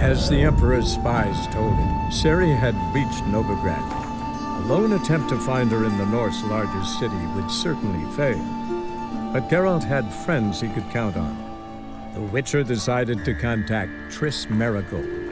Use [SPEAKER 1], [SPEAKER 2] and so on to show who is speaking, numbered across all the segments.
[SPEAKER 1] As the Emperor's spies told him, Ciri had reached Novigrad. A lone attempt to find her in the North's largest city would certainly fail. But Geralt had friends he could count on. The Witcher decided to contact Triss Merigold.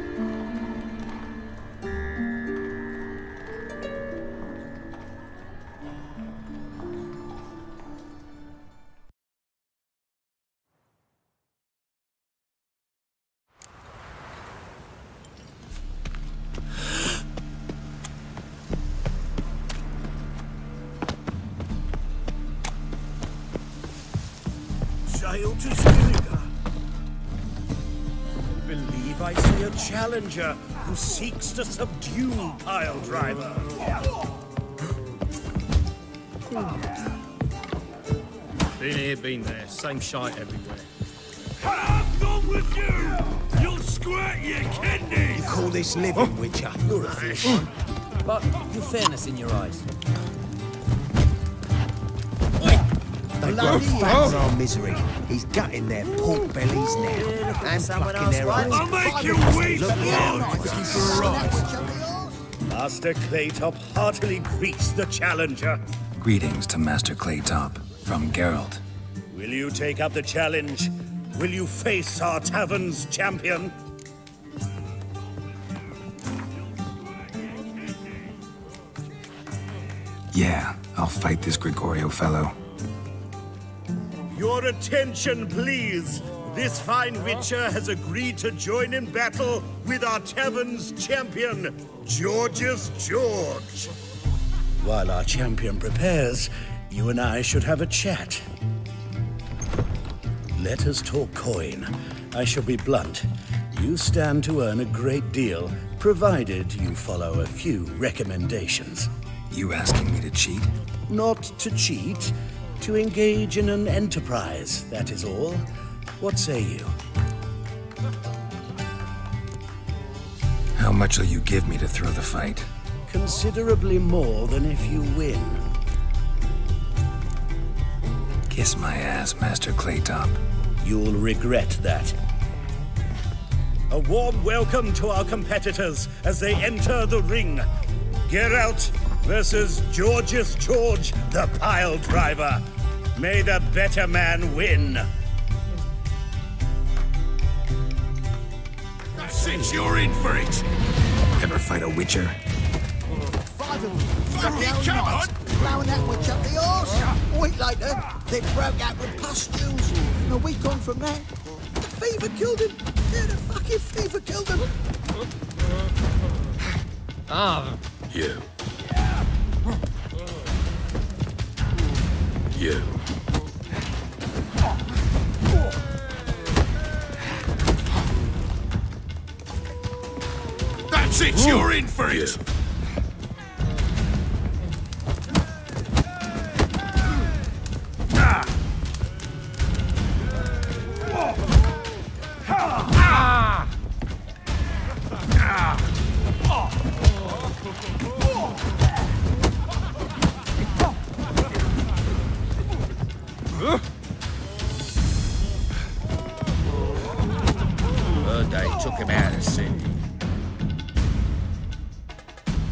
[SPEAKER 2] Believe I see a challenger who seeks to subdue Piledriver.
[SPEAKER 3] Been here, been there. Same shite everywhere.
[SPEAKER 2] I'm gone with you! You'll squirt your kidneys!
[SPEAKER 4] You call this living, Witcher? You're a fish.
[SPEAKER 5] But you've fairness in your eyes.
[SPEAKER 4] Bloody fans are misery. He's gutting their pork bellies now. And plucking their eyes.
[SPEAKER 2] I'll make you weep! Master Claytop heartily greets the challenger.
[SPEAKER 6] Greetings to Master Claytop from Geralt.
[SPEAKER 2] Will you take up the challenge? Will you face our tavern's champion?
[SPEAKER 6] Yeah, I'll fight this Gregorio fellow.
[SPEAKER 2] Your attention, please. This fine Witcher has agreed to join in battle with our tavern's champion, George's George. While our champion prepares, you and I should have a chat. Let us talk coin. I shall be blunt. You stand to earn a great deal, provided you follow a few recommendations.
[SPEAKER 6] You asking me to cheat?
[SPEAKER 2] Not to cheat. To engage in an enterprise, that is all. What say you?
[SPEAKER 6] How much will you give me to throw the fight?
[SPEAKER 2] Considerably more than if you win.
[SPEAKER 6] Kiss my ass, Master Claytop.
[SPEAKER 2] You'll regret that. A warm welcome to our competitors as they enter the ring. Geralt versus George's George, the Piledriver. May the better man win.
[SPEAKER 7] Since you're in for it.
[SPEAKER 6] Ever fight a Witcher?
[SPEAKER 7] Come on!
[SPEAKER 8] Blowing that witch up the arse. A week later, they broke out with pustules. And a week on from that, the fever killed him. Yeah, the fucking fever killed him.
[SPEAKER 7] You. You. That's it, you're in for it!
[SPEAKER 3] They took him out of the city.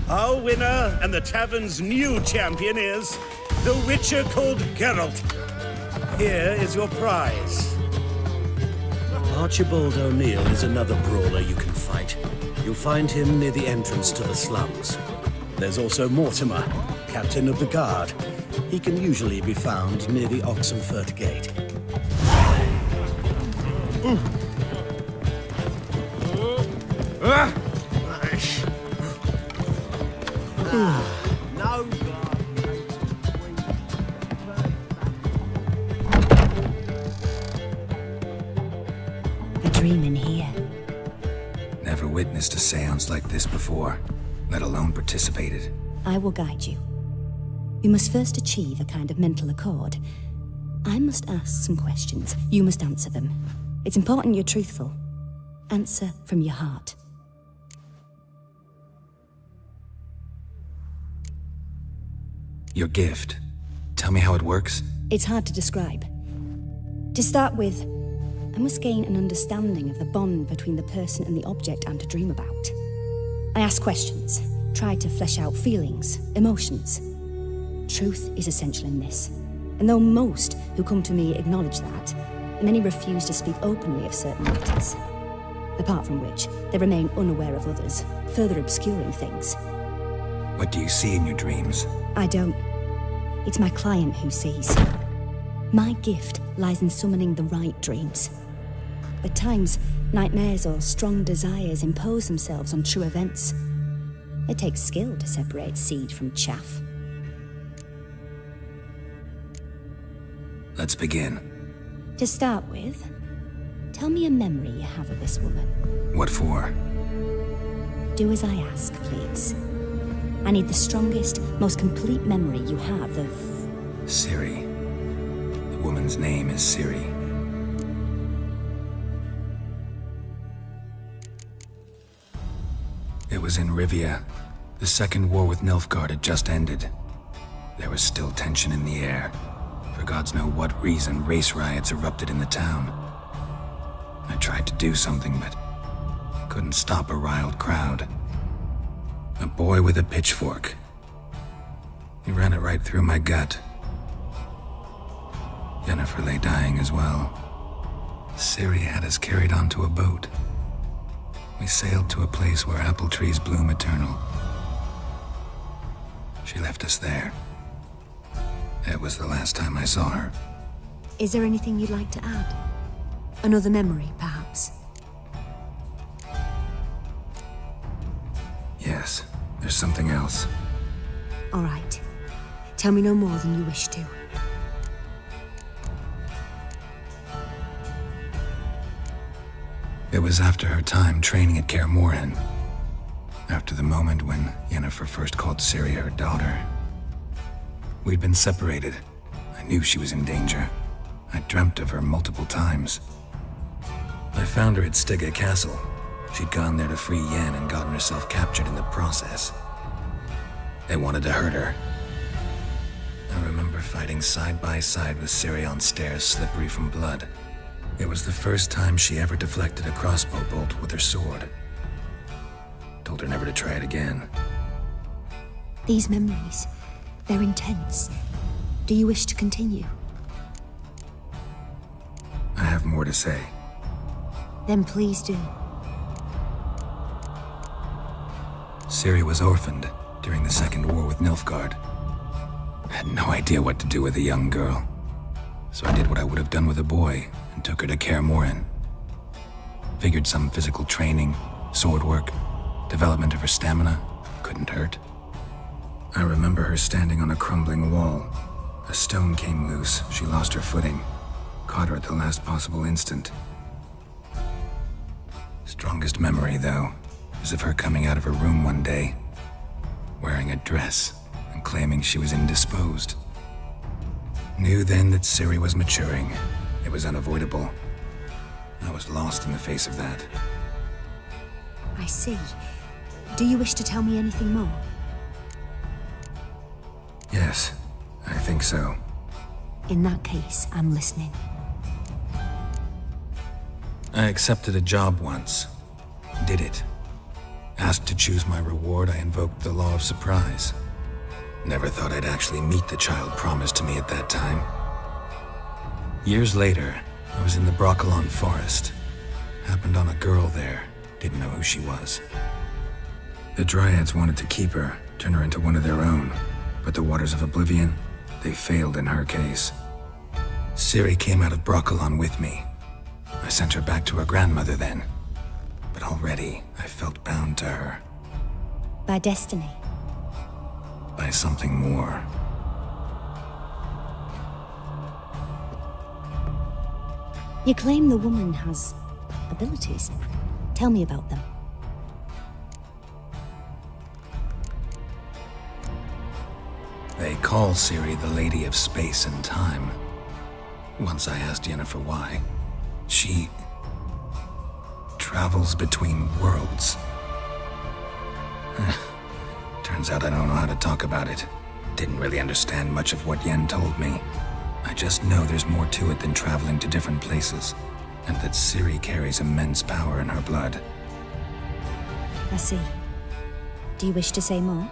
[SPEAKER 2] Our winner and the tavern's new champion is the Witcher called Geralt. Here is your prize. Archibald O'Neill is another brawler you can fight. You'll find him near the entrance to the slums. There's also Mortimer, captain of the guard. He can usually be found near the Oxenfurt Gate.
[SPEAKER 8] No.
[SPEAKER 9] A dream in here.
[SPEAKER 6] Never witnessed a seance like this before, let alone participated.
[SPEAKER 9] I will guide you. We must first achieve a kind of mental accord. I must ask some questions. You must answer them. It's important you're truthful. Answer from your heart.
[SPEAKER 6] Your gift. Tell me how it works.
[SPEAKER 9] It's hard to describe. To start with, I must gain an understanding of the bond between the person and the object I'm to dream about. I ask questions, try to flesh out feelings, emotions. Truth is essential in this, and though most who come to me acknowledge that, many refuse to speak openly of certain matters. Apart from which, they remain unaware of others, further obscuring things.
[SPEAKER 6] What do you see in your dreams?
[SPEAKER 9] I don't. It's my client who sees. My gift lies in summoning the right dreams. At times, nightmares or strong desires impose themselves on true events. It takes skill to separate seed from chaff.
[SPEAKER 6] Let's begin.
[SPEAKER 9] To start with, tell me a memory you have of this woman.
[SPEAKER 6] What for?
[SPEAKER 9] Do as I ask, please. I need the strongest, most complete memory you have of...
[SPEAKER 6] Ciri. The woman's name is Ciri. It was in Rivia. The second war with Nilfgaard had just ended. There was still tension in the air. For gods know what reason, race riots erupted in the town. I tried to do something, but couldn't stop a riled crowd. A boy with a pitchfork. He ran it right through my gut. Yennefer lay dying as well. Ciri had us carried onto a boat. We sailed to a place where apple trees bloom eternal. She left us there. That was the last time I saw her.
[SPEAKER 9] Is there anything you'd like to add? Another memory, perhaps?
[SPEAKER 6] Yes, there's something else.
[SPEAKER 9] All right. Tell me no more than you wish to.
[SPEAKER 6] It was after her time training at Kaer Morhen. After the moment when Yennefer first called Ciri her daughter. We'd been separated. I knew she was in danger. I dreamt of her multiple times. I found her at Stygga Castle. She'd gone there to free Yen and gotten herself captured in the process. They wanted to hurt her. I remember fighting side by side with Ciri on stairs slippery from blood. It was the first time she ever deflected a crossbow bolt with her sword. Told her never to try it again.
[SPEAKER 9] These memories, they're intense. Do you wish to continue?
[SPEAKER 6] I have more to say.
[SPEAKER 9] Then please do.
[SPEAKER 6] Ciri was orphaned during the Second War with Nilfgaard. I had no idea what to do with a young girl. So I did what I would have done with a boy and took her to Kaer Morhen. Figured some physical training, sword work, development of her stamina couldn't hurt. I remember her standing on a crumbling wall. A stone came loose, she lost her footing. Caught her at the last possible instant. Strongest memory, though, is of her coming out of her room one day, wearing a dress and claiming she was indisposed. Knew then that Ciri was maturing. It was unavoidable. I was lost in the face of that.
[SPEAKER 9] I see. Do you wish to tell me anything more?
[SPEAKER 6] Yes, I think so.
[SPEAKER 9] In that case, I'm listening.
[SPEAKER 6] I accepted a job once. Did it. Asked to choose my reward, I invoked the law of surprise. Never thought I'd actually meet the child promised to me at that time. Years later, I was in the Brokilon forest. Happened on a girl there. Didn't know who she was. The Dryads wanted to keep her, turn her into one of their own. But the waters of Oblivion, they failed in her case. Ciri came out of Brokilon with me. I sent her back to her grandmother then. But already, I felt bound to her.
[SPEAKER 9] By destiny?
[SPEAKER 6] By something more.
[SPEAKER 9] You claim the woman has abilities. Tell me about them.
[SPEAKER 6] They call Ciri the Lady of Space and Time. Once I asked Yennefer why. She travels between worlds. Turns out I don't know how to talk about it. Didn't really understand much of what Yen told me. I just know there's more to it than traveling to different places. and that Ciri carries immense power in her blood.
[SPEAKER 9] I see. Do you wish to say more?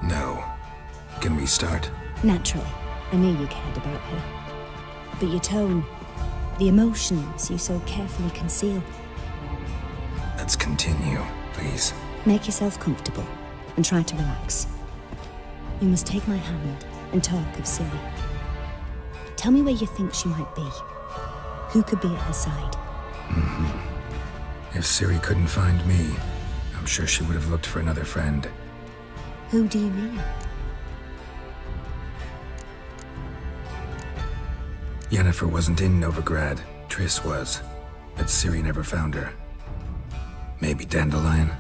[SPEAKER 6] No. Can we start?
[SPEAKER 9] Naturally. I knew you cared about her. But your tone, the emotions you so carefully conceal.
[SPEAKER 6] Let's continue, please.
[SPEAKER 9] Make yourself comfortable and try to relax. You must take my hand and talk of Ciri. Tell me where you think she might be. Who could be at her side?
[SPEAKER 6] If Ciri couldn't find me, I'm sure she would have looked for another friend.
[SPEAKER 9] Who do you mean?
[SPEAKER 6] Yennefer wasn't in Novigrad. Triss was. But Ciri never found her. Maybe Dandelion?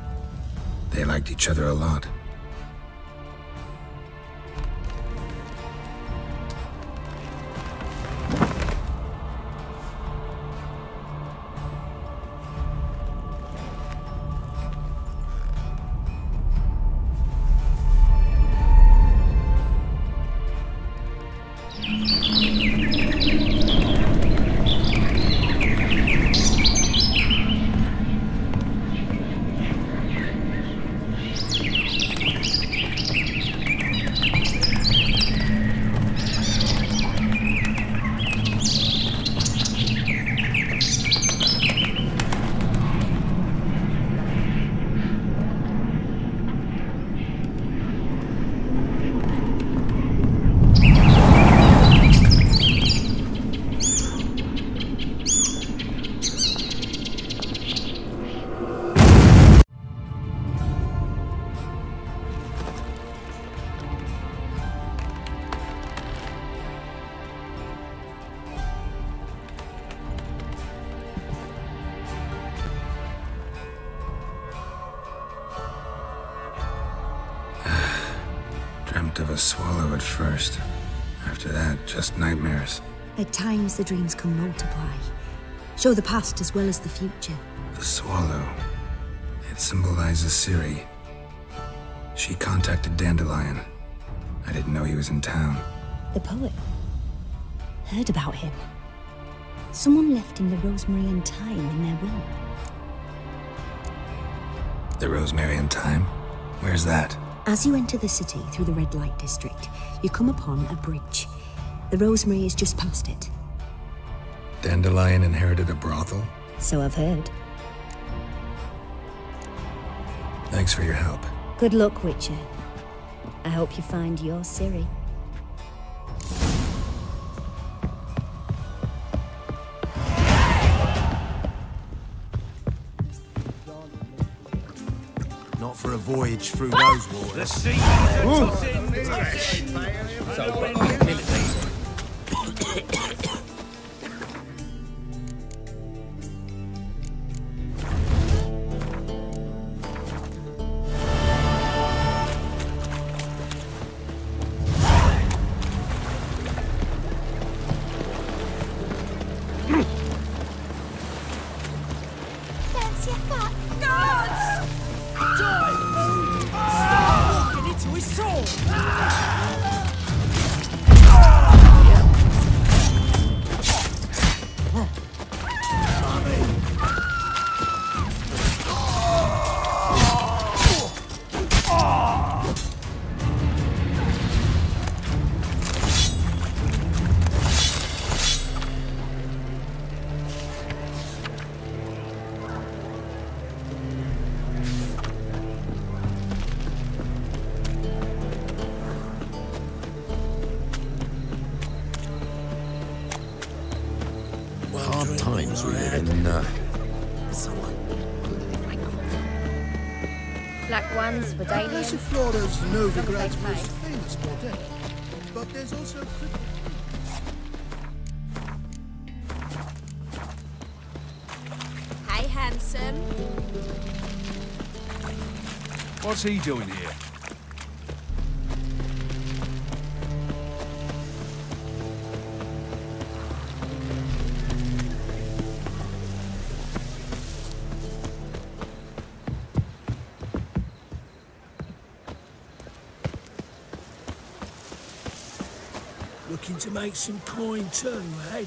[SPEAKER 6] They liked each other a lot. Dreamt of a swallow at first. After that, just nightmares.
[SPEAKER 9] At times the dreams can multiply. Show the past as well as the future.
[SPEAKER 6] The swallow. It symbolizes Ciri. She contacted Dandelion. I didn't know he was in town.
[SPEAKER 9] The poet. Heard about him. Someone left him the rosemary and thyme in their will.
[SPEAKER 6] The rosemary and thyme? Where's that?
[SPEAKER 9] As you enter the city through the red light district, you come upon a bridge. The rosemary is just past it.
[SPEAKER 6] Dandelion inherited a brothel?
[SPEAKER 9] So I've heard.
[SPEAKER 6] Thanks for your help.
[SPEAKER 9] Good luck, Witcher. I hope you find your Ciri.
[SPEAKER 4] Not for a voyage through those waters.
[SPEAKER 2] The seas are tossing fresh.
[SPEAKER 10] Fancy a fat guards! Die! Stop walking into his soul!
[SPEAKER 7] Hard times we live in,
[SPEAKER 10] Black ones, Redanian.
[SPEAKER 8] Passiflora's Novigrad's most famous bordello. But there's also
[SPEAKER 10] Hey, handsome.
[SPEAKER 7] What's he doing here?
[SPEAKER 2] Looking to make some coin too, eh?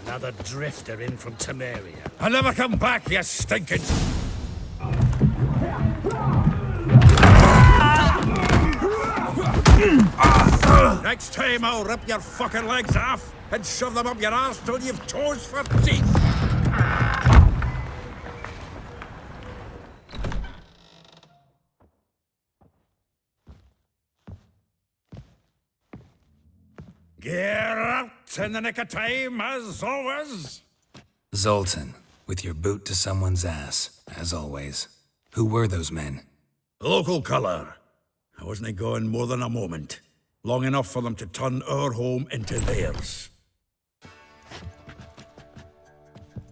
[SPEAKER 2] Another drifter in from Temeria.
[SPEAKER 11] I'll never come back, you stinking... Next time I'll rip your fucking legs off and shove them up your arse till you've toes for teeth. Get out in the nick of time, as always.
[SPEAKER 6] Zoltan, with your boot to someone's ass, as always. Who were those men?
[SPEAKER 11] Local colour. I wasn't gone more than a moment. Long enough for them to turn our home into theirs.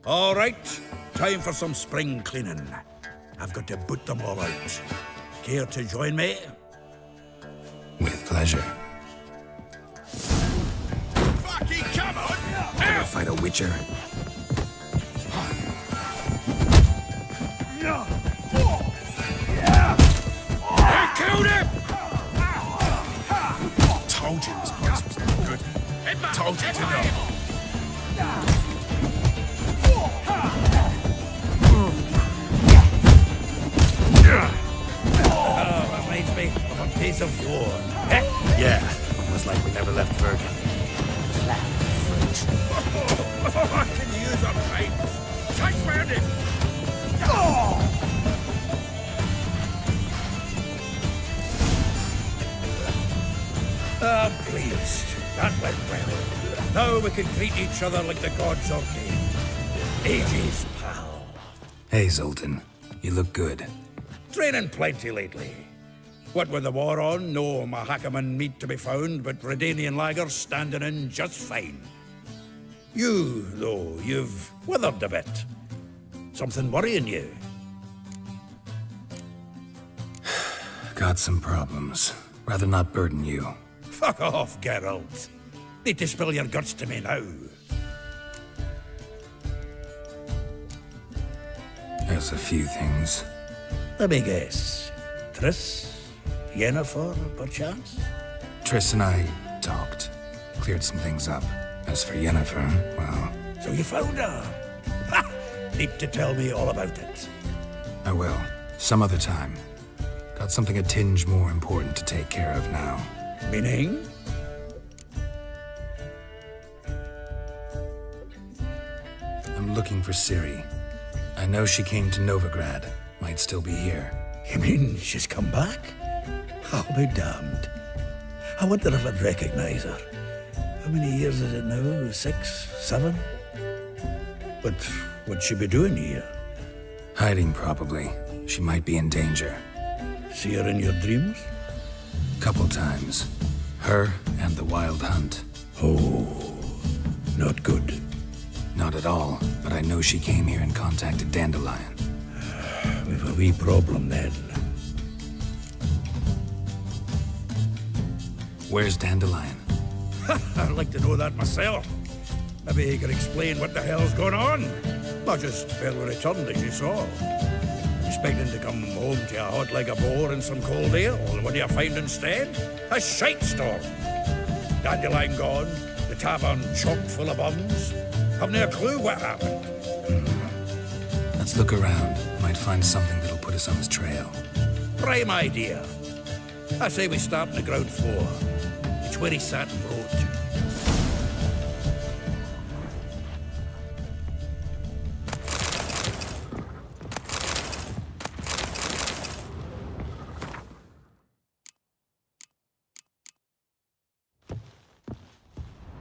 [SPEAKER 11] All right, time for some spring cleaning. I've got to boot them all out. Care to join me?
[SPEAKER 6] With pleasure.
[SPEAKER 11] Fucking come on!
[SPEAKER 6] Ever fight a witcher?
[SPEAKER 11] I killed him! Told you this place was no good. Told you to know. Reminds me of a piece of yore.
[SPEAKER 2] Yeah, almost like we never left Virgin.
[SPEAKER 11] I can use a pipe. Touch landing. I'm pleased. That went well. Now we can greet each other like the gods ordained. Ages, pal.
[SPEAKER 6] Hey, Zoltan. You look good.
[SPEAKER 11] Training plenty lately. What with the war on, no Mahakaman meat to be found, but Redanian lagers standing in just fine. You, though, you've withered a bit. Something worrying you?
[SPEAKER 6] Got some problems. Rather not burden you.
[SPEAKER 11] Fuck off, Geralt. Need to spill your guts to me now.
[SPEAKER 6] There's a few things.
[SPEAKER 11] Let me guess. Triss? Yennefer, perchance?
[SPEAKER 6] Triss and I talked. Cleared some things up. As for Yennefer, well...
[SPEAKER 11] So you found her? Ha! Need to tell me all about it.
[SPEAKER 6] I will. Some other time. Got something a tinge more important to take care of now.
[SPEAKER 11] Meaning?
[SPEAKER 6] I'm looking for Ciri. I know she came to Novigrad. Might still be here.
[SPEAKER 11] You mean she's come back? I'll be damned. I wonder if I'd recognize her. How many years is it now? 6, 7? But what'd she be doing here?
[SPEAKER 6] Hiding, probably. She might be in danger.
[SPEAKER 11] See her in your dreams?
[SPEAKER 6] Couple times. Her and the Wild Hunt.
[SPEAKER 11] Oh, not good.
[SPEAKER 6] Not at all, but I know she came here and contacted Dandelion.
[SPEAKER 11] We've a wee problem then.
[SPEAKER 6] Where's Dandelion?
[SPEAKER 11] I'd like to know that myself. Maybe he could explain what the hell's going on. Not just fell returned as you saw. Expecting to come home to a hot like a boar and some cold ale, and what do you find instead? A shite storm. Dandelion gone, the tavern chock full of bums. Haven't a clue what happened.
[SPEAKER 6] Let's look around. Might find something that'll put us on his trail.
[SPEAKER 11] Prime idea. I say we start on the ground floor. It's where he sat and wrote.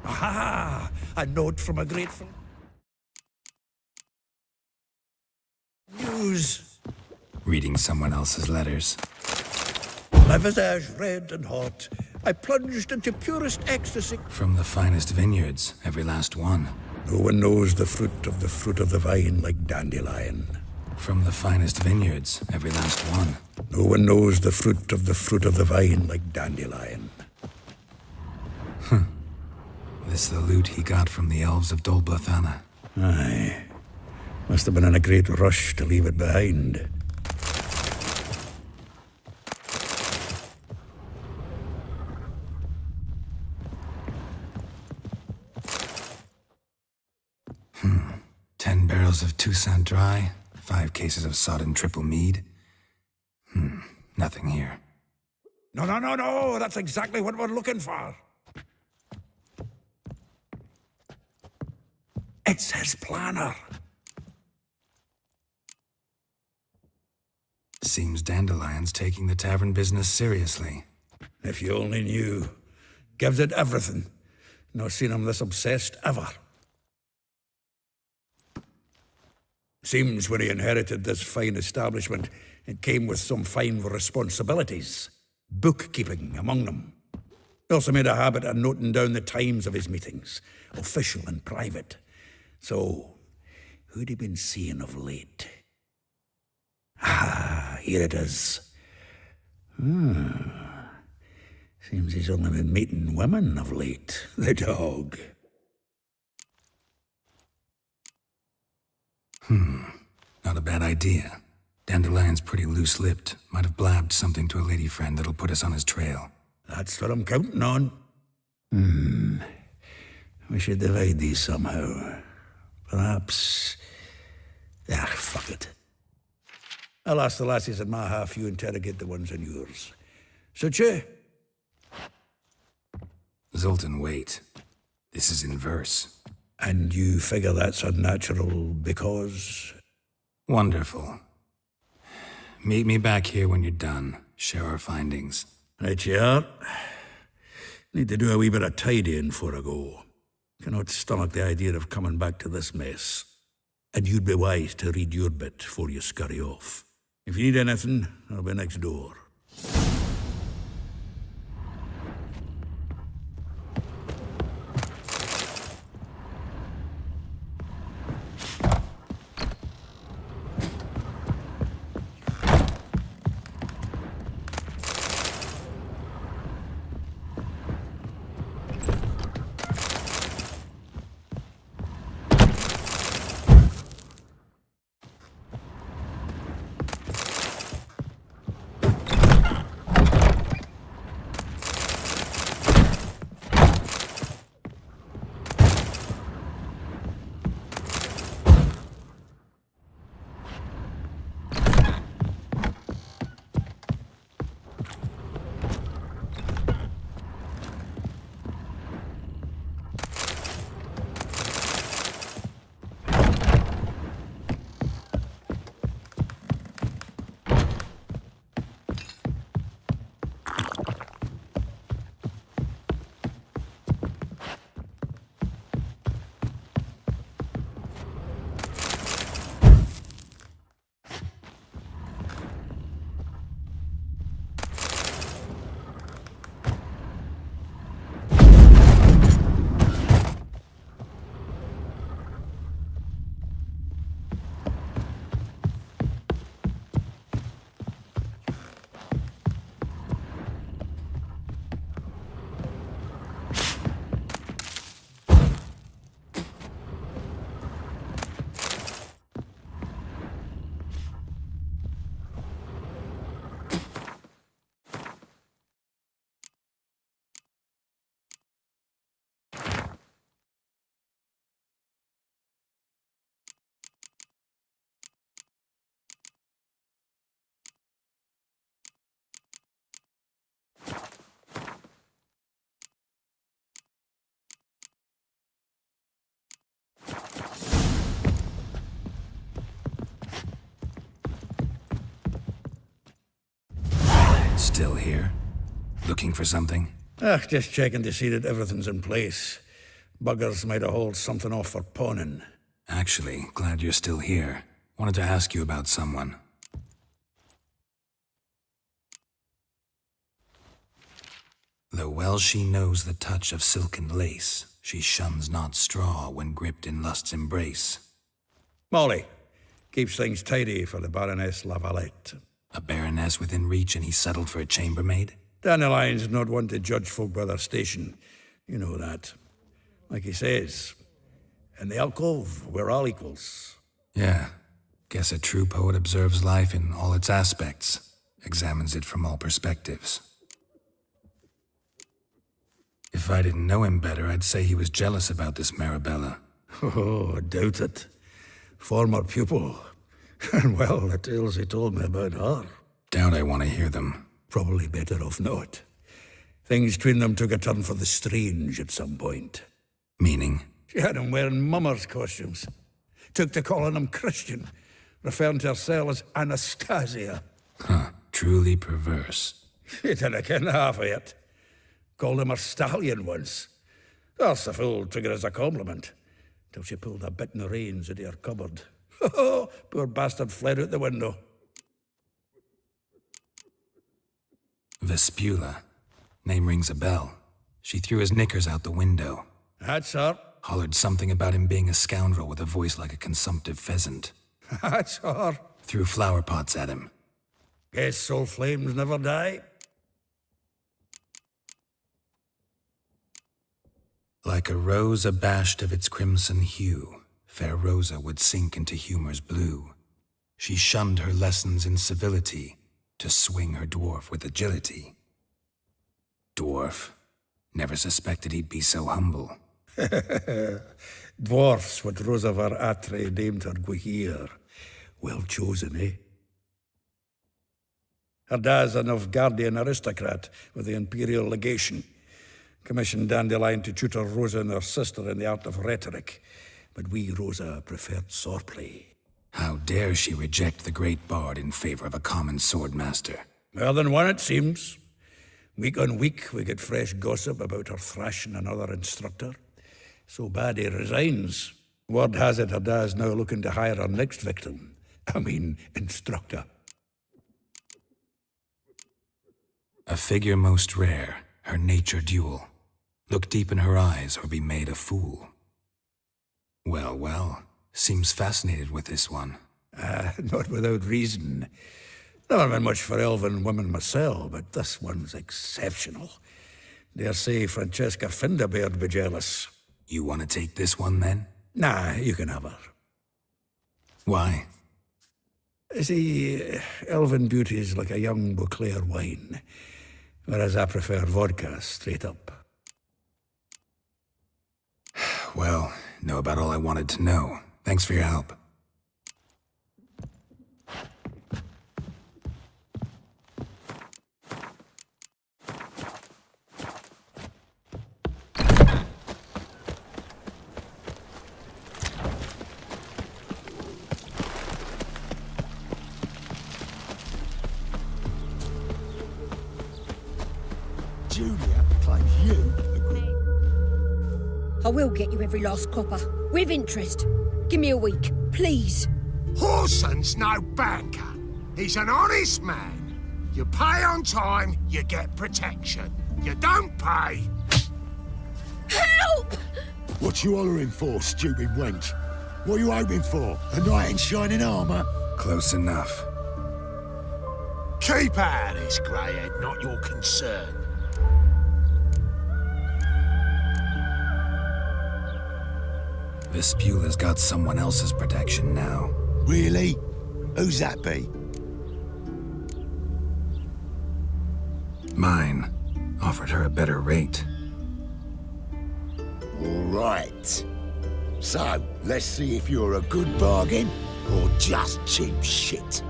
[SPEAKER 11] Aha! A note from a grateful... News.
[SPEAKER 6] Reading someone else's letters.
[SPEAKER 11] My visage red and hot, I plunged into purest ecstasy.
[SPEAKER 6] From the finest vineyards, every last one.
[SPEAKER 11] No one knows the fruit of the vine like Dandelion.
[SPEAKER 6] From the finest vineyards, every last one.
[SPEAKER 11] No one knows the fruit of the vine like Dandelion.
[SPEAKER 6] This the loot he got from the elves of Dol Blathanna.
[SPEAKER 11] Aye. Must have been in a great rush to leave it behind.
[SPEAKER 6] barrels of Toussaint Dry, 5 cases of sodden triple mead. Nothing here.
[SPEAKER 11] No, that's exactly what we're looking for. It's his planner.
[SPEAKER 6] Seems Dandelion's taking the tavern business seriously.
[SPEAKER 11] If you only knew. Gives it everything. Not seen him this obsessed ever. Seems when he inherited this fine establishment, it came with some fine responsibilities. Bookkeeping among them. He also made a habit of noting down the times of his meetings, official and private. So, who'd he been seeing of late? Ah, here it is. Seems he's only been meeting women of late, the dog.
[SPEAKER 6] Not a bad idea. Dandelion's pretty loose-lipped. Might have blabbed something to a lady friend that'll put us on his trail.
[SPEAKER 11] That's what I'm counting on. We should divide these somehow. Perhaps... fuck it. I'll ask the lassies in my half, you interrogate the ones in yours. Suit you?
[SPEAKER 6] Zoltan, wait. This is in verse.
[SPEAKER 11] And you figure that's unnatural because...
[SPEAKER 6] Wonderful. Meet me back here when you're done. Share our findings.
[SPEAKER 11] Right you are. Need to do a wee bit of tidying before I go. Cannot stomach the idea of coming back to this mess. And you'd be wise to read your bit before you scurry off. If you need anything, I'll be next door.
[SPEAKER 6] Still here? Looking for something?
[SPEAKER 11] Just checking to see that everything's in place. Buggers might have hauled something off for pawning.
[SPEAKER 6] Actually, glad you're still here. Wanted to ask you about someone. Though well she knows the touch of silken lace, she shuns not straw when gripped in lust's embrace.
[SPEAKER 11] Molly. Keeps things tidy for the Baroness Lavalette.
[SPEAKER 6] A baroness within reach and he's settled for a chambermaid?
[SPEAKER 11] Dandelion's not one to judge folk by their station. You know that. Like he says, in the alcove, we're all equals.
[SPEAKER 6] Yeah. Guess a true poet observes life in all its aspects, examines it from all perspectives. If I didn't know him better, I'd say he was jealous about this Marabella.
[SPEAKER 11] Oh, I doubt it. Former pupil. And well, the tales he told me about her.
[SPEAKER 6] Doubt I want to hear them.
[SPEAKER 11] Probably better off not. Things between them took a turn for the strange at some point.
[SPEAKER 6] Meaning?
[SPEAKER 11] She had him wearing mummers' costumes. Took to calling him Christian, referring to herself as Anastasia.
[SPEAKER 6] Huh, truly perverse.
[SPEAKER 11] She didn't ken half of it. Called him a stallion once. That's the fool took it as a compliment. Till she pulled a bit in the reins into her cupboard. Poor bastard fled out the window.
[SPEAKER 6] Vespula. Name rings a bell. She threw his knickers out the window.
[SPEAKER 11] That's her.
[SPEAKER 6] Hollered something about him being a scoundrel with a voice like a consumptive pheasant.
[SPEAKER 11] That's her.
[SPEAKER 6] Threw flower pots at him.
[SPEAKER 11] Guess soul flames never die.
[SPEAKER 6] Like a rose abashed of its crimson hue, fair Rosa would sink into humor's blue. She shunned her lessons in civility to swing her dwarf with agility. Dwarf. Never suspected he'd be so humble.
[SPEAKER 11] Dwarfs, what Rosa var Atre named her Guihir. Well chosen, eh? Her dad's a Novgardian aristocrat with the Imperial Legation. Commissioned Dandelion to tutor Rosa and her sister in the art of rhetoric. But we, Rosa, preferred swordplay.
[SPEAKER 6] How dare she reject the great bard in favor of a common swordmaster?
[SPEAKER 11] More than one, it seems. Week on week, we get fresh gossip about her thrashing another instructor. So bad he resigns. Word has it her dad's now looking to hire her next victim. Instructor.
[SPEAKER 6] A figure most rare, her nature dual. Look deep in her eyes or be made a fool. Well, well, seems fascinated with this one.
[SPEAKER 11] Not without reason. Never been much for elven women myself, but this one's exceptional. Dare say Francesca Finderbeard be jealous.
[SPEAKER 6] You want to take this one, then?
[SPEAKER 11] Nah, you can have her.
[SPEAKER 6] Why?
[SPEAKER 11] See, elven beauty's like a young Beauclair wine, whereas I prefer vodka straight up.
[SPEAKER 6] Well, know about all I wanted to know. Thanks for your help.
[SPEAKER 8] Julia claims you agree.
[SPEAKER 12] I will get you every last copper, with interest. Give me a week, please.
[SPEAKER 13] Horson's no banker. He's an honest man. You pay on time, you get protection. You don't pay...
[SPEAKER 12] Help!
[SPEAKER 7] What you hollering for, stupid wench? What are you hoping for? A knight in shining armour?
[SPEAKER 6] Close enough.
[SPEAKER 13] Keep out of this, greyhead, not your concern.
[SPEAKER 6] Vespula's got someone else's protection now.
[SPEAKER 7] Really? Who's that be?
[SPEAKER 6] Mine. Offered her a better rate.
[SPEAKER 7] All right. So, let's see if you're a good bargain or just cheap shit.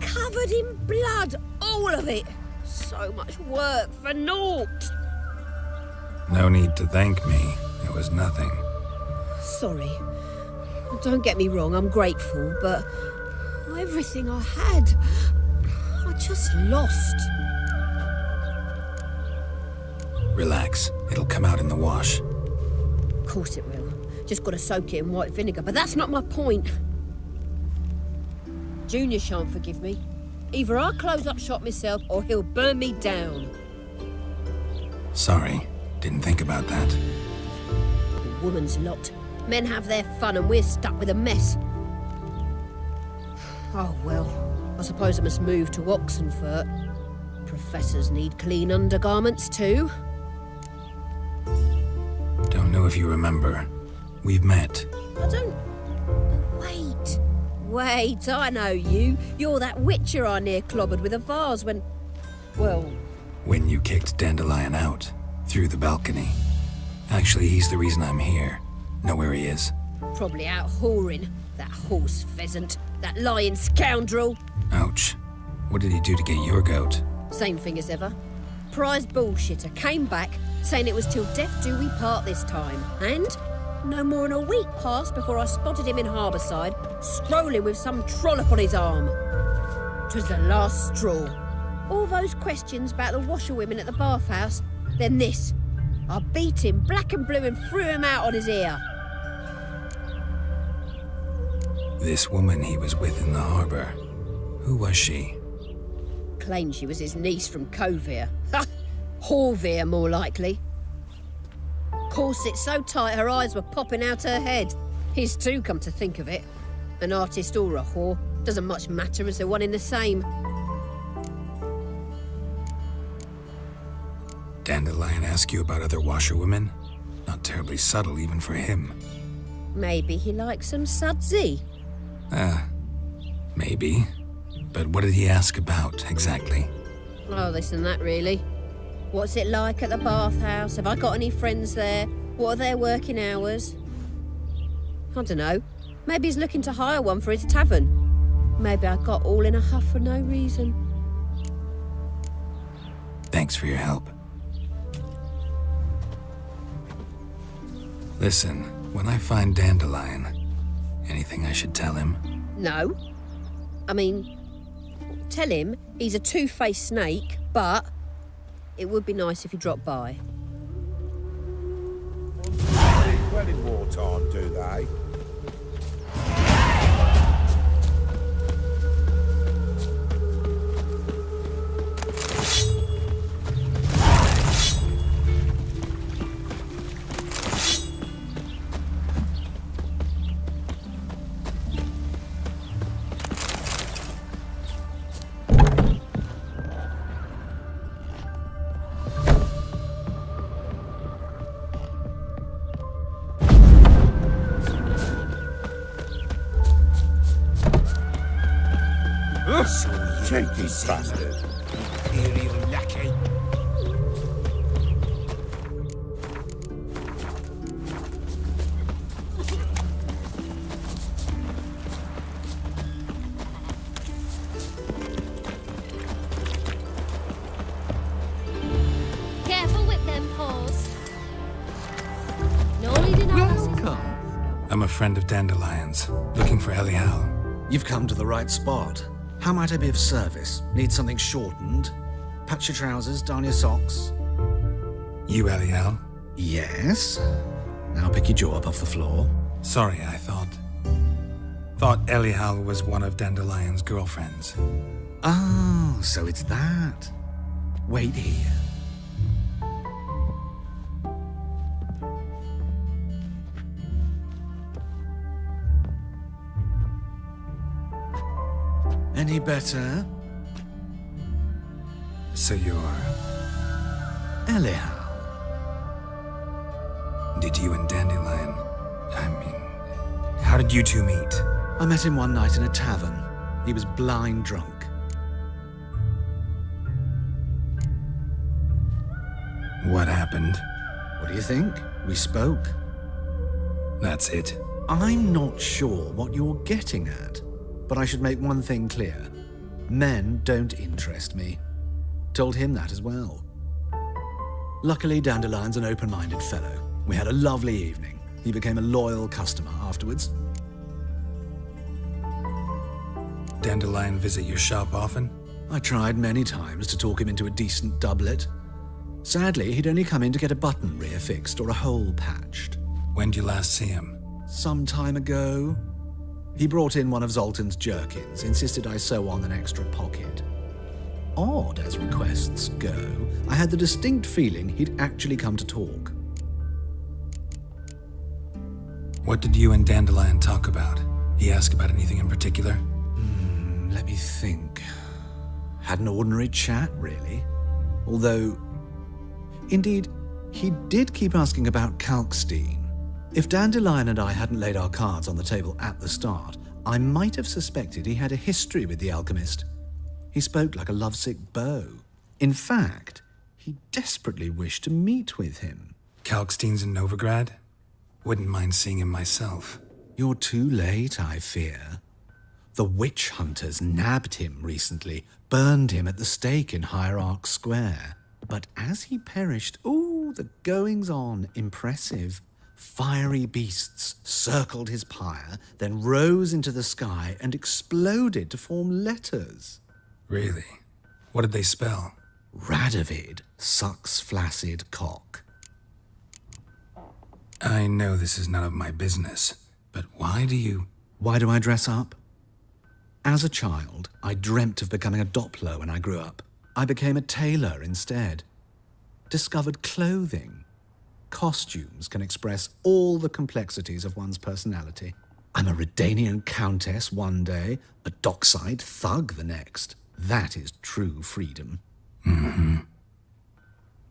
[SPEAKER 12] Covered in blood, all of it. So much work for naught.
[SPEAKER 6] No need to thank me. It was nothing.
[SPEAKER 12] Sorry. Don't get me wrong, I'm grateful, but everything I had, I just lost.
[SPEAKER 6] Relax. It'll come out in the wash.
[SPEAKER 12] Of course it will. Just gotta soak it in white vinegar, but that's not my point. Junior shan't forgive me. Either I'll close up shop myself or he'll burn me down.
[SPEAKER 6] Sorry. Didn't think about that.
[SPEAKER 12] A woman's lot. Men have their fun and we're stuck with a mess. Oh well, I suppose I must move to Oxenfurt. Professors need clean undergarments too.
[SPEAKER 6] Don't know if you remember. We've met.
[SPEAKER 12] I don't... Wait, I know you. You're that witcher I near clobbered with a vase when... well...
[SPEAKER 6] When you kicked Dandelion out, through the balcony. Actually, he's the reason I'm here. Know where he is?
[SPEAKER 12] Probably out whoring. That horse pheasant. That lying scoundrel.
[SPEAKER 6] Ouch. What did he do to get your goat?
[SPEAKER 12] Same thing as ever. Prize bullshitter came back, saying it was till death do we part this time. And no more than a week passed before I spotted him in Harbourside, strolling with some trollop on his arm. 'Twas the last straw. All those questions about the washerwomen at the bathhouse, then this. I beat him black and blue and threw him out on his ear.
[SPEAKER 6] This woman he was with in the harbour. Who was she?
[SPEAKER 12] Claimed she was his niece from Kovir. Ha! Horvir, more likely. Corset so tight her eyes were popping out her head. His too, come to think of it. An artist or a whore. Doesn't much matter as they're one in the same.
[SPEAKER 6] Dandelion ask you about other washerwomen? Not terribly subtle even for him.
[SPEAKER 12] Maybe he likes some sudsy.
[SPEAKER 6] Maybe. But what did he ask about, exactly?
[SPEAKER 12] Oh, this and that, really. What's it like at the bathhouse? Have I got any friends there? What are their working hours? I don't know. Maybe he's looking to hire one for his tavern. Maybe I got all in a huff for no reason.
[SPEAKER 6] Thanks for your help. Listen, when I find Dandelion, anything I should tell him?
[SPEAKER 12] No. I mean, tell him he's a two-faced snake, but it would be nice if he dropped by.
[SPEAKER 14] Well in wartime, do they? Cheeky bastard.
[SPEAKER 13] Imperial lackey.
[SPEAKER 10] Careful with them paws. No leading on.
[SPEAKER 6] I'm a friend of Dandelion's, looking for Elial.
[SPEAKER 15] You've come to the right spot. How might I be of service? Need something shortened? Patch your trousers, darn your socks.
[SPEAKER 6] You, Elial?
[SPEAKER 15] Yes. Now pick your jaw up off the floor.
[SPEAKER 6] Sorry, I thought Elial was one of Dandelion's girlfriends.
[SPEAKER 15] Oh, so it's that. Wait here. Any better?
[SPEAKER 6] So you're...
[SPEAKER 15] Elial.
[SPEAKER 6] Did you and Dandelion... how did you two meet?
[SPEAKER 15] I met him one night in a tavern. He was blind drunk.
[SPEAKER 6] What happened?
[SPEAKER 15] What do you think? We spoke.
[SPEAKER 6] That's it?
[SPEAKER 15] I'm not sure what you're getting at. But I should make one thing clear. Men don't interest me. Told him that as well. Luckily, Dandelion's an open-minded fellow. We had a lovely evening. He became a loyal customer afterwards.
[SPEAKER 6] Dandelion visit your shop often?
[SPEAKER 15] I tried many times to talk him into a decent doublet. Sadly, he'd only come in to get a button rear fixed or a hole patched.
[SPEAKER 6] When'd you last see him?
[SPEAKER 15] Some time ago. He brought in one of Zoltan's jerkins, insisted I sew on an extra pocket. Odd as requests go, I had the distinct feeling he'd actually come to talk.
[SPEAKER 6] What did you and Dandelion talk about? He asked about anything in particular?
[SPEAKER 15] Let me think. Had an ordinary chat, really. Although, indeed, he did keep asking about Kalkstein. If Dandelion and I hadn't laid our cards on the table at the start, I might have suspected he had a history with the alchemist. He spoke like a lovesick beau. In fact, he desperately wished to meet with him.
[SPEAKER 6] Kalkstein's in Novigrad? Wouldn't mind seeing him myself.
[SPEAKER 15] You're too late, I fear. The witch hunters nabbed him recently, burned him at the stake in Hierarch Square. But as he perished, the goings-on, impressive. Fiery beasts circled his pyre, then rose into the sky and exploded to form letters.
[SPEAKER 6] Really? What did they spell?
[SPEAKER 15] Radovid sucks flaccid cock.
[SPEAKER 6] I know this is none of my business, but why do
[SPEAKER 15] I dress up? As a child, I dreamt of becoming a Doppler when I grew up. I became a tailor instead. Discovered clothing. Costumes can express all the complexities of one's personality. I'm a Redanian countess one day, a dockside thug the next. That is true freedom.
[SPEAKER 6] Mm-hmm.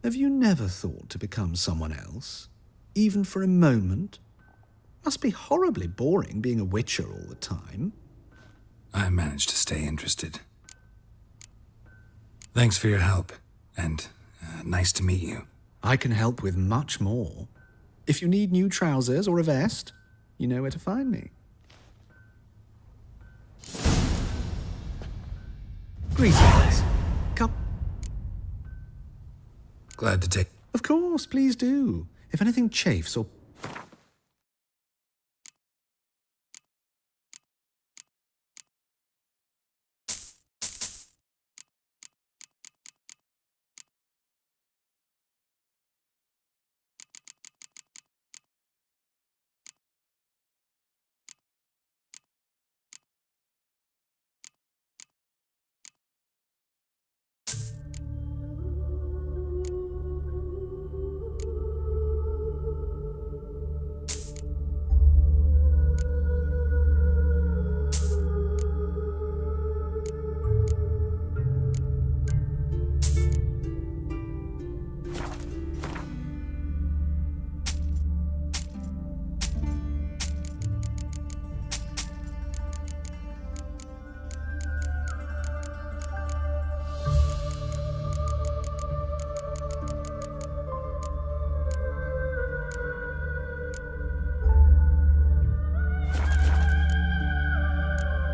[SPEAKER 15] Have you never thought to become someone else? Even for a moment? Must be horribly boring being a witcher all the time.
[SPEAKER 6] I managed to stay interested. Thanks for your help, and nice to meet you.
[SPEAKER 15] I can help with much more. If you need new trousers or a vest, you know where to find me. Greetings. Come.
[SPEAKER 6] Glad to take...
[SPEAKER 15] Of course, please do. If anything chafes or...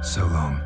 [SPEAKER 6] So long.